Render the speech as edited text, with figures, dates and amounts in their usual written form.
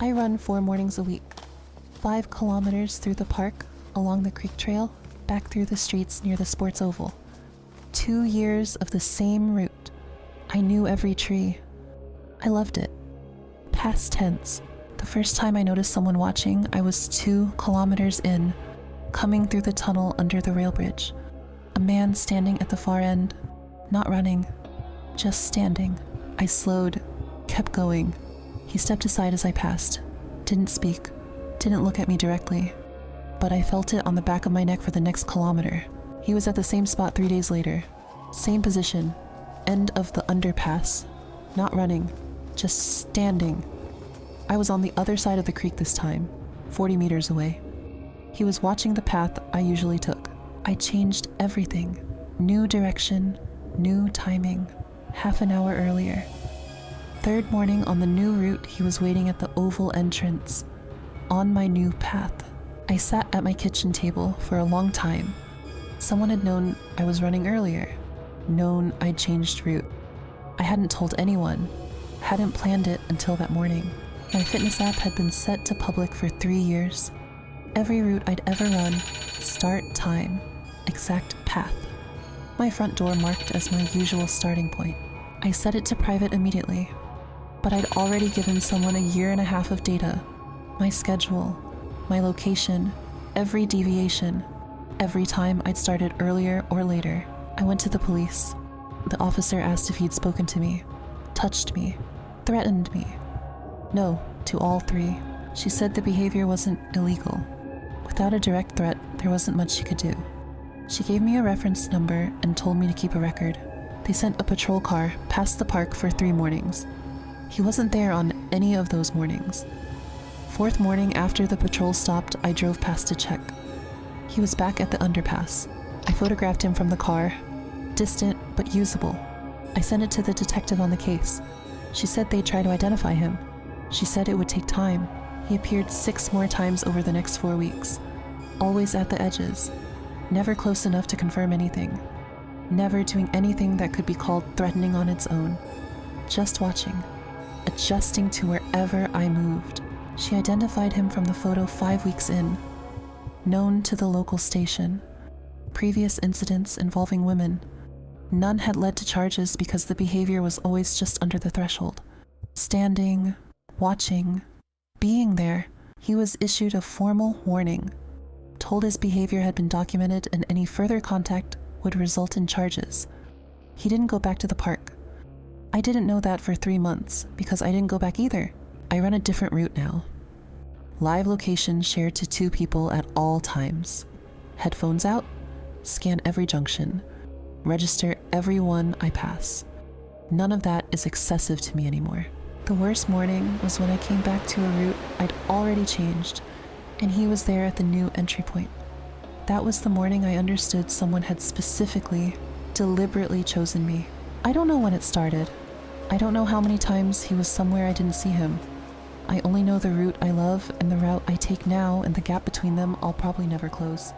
I run 4 mornings a week. 5 kilometers through the park, along the creek trail, back through the streets near the sports oval. 2 years of the same route. I knew every tree. I loved it. Past tense. The first time I noticed someone watching, I was 2 kilometers in, coming through the tunnel under the rail bridge. A man standing at the far end, not running, just standing. I slowed, kept going. He stepped aside as I passed, didn't speak, didn't look at me directly, but I felt it on the back of my neck for the next kilometer. He was at the same spot 3 days later, same position, end of the underpass, not running, just standing. I was on the other side of the creek this time, 40 meters away. He was watching the path I usually took. I changed everything. New direction, new timing, half an hour earlier. 3rd morning on the new route, he was waiting at the oval entrance, on my new path. I sat at my kitchen table for a long time. Someone had known I was running earlier, known I'd changed route. I hadn't told anyone, hadn't planned it until that morning. My fitness app had been set to public for 3 years. Every route I'd ever run, start time, exact path. My front door marked as my usual starting point. I set it to private immediately, but I'd already given someone a 1.5 years of data, my schedule, my location, every deviation, every time I'd started earlier or later. I went to the police. The officer asked if he'd spoken to me, touched me, threatened me. No, to all 3. She said the behavior wasn't illegal. Without a direct threat, there wasn't much she could do. She gave me a reference number and told me to keep a record. They sent a patrol car past the park for 3 mornings. He wasn't there on any of those mornings. 4th morning after the patrol stopped, I drove past to check. He was back at the underpass. I photographed him from the car, distant but usable. I sent it to the detective on the case. She said they'd try to identify him. She said it would take time. He appeared 6 more times over the next 4 weeks. Always at the edges. Never close enough to confirm anything. Never doing anything that could be called threatening on its own. Just watching. Adjusting to wherever I moved. She identified him from the photo 5 weeks in. Known to the local station. Previous incidents involving women. None had led to charges because the behavior was always just under the threshold. Standing, watching, being there, he was issued a formal warning. Told his behavior had been documented and any further contact would result in charges. He didn't go back to the park. I didn't know that for 3 months because I didn't go back either. I run a different route now. Live location shared to 2 people at all times. Headphones out, scan every junction, register every one I pass. None of that is excessive to me anymore. The worst morning was when I came back to a route I'd already changed, and he was there at the new entry point. That was the morning I understood someone had specifically, deliberately chosen me. I don't know when it started. I don't know how many times he was somewhere I didn't see him. I only know the route I love and the route I take now, and the gap between them I'll probably never close.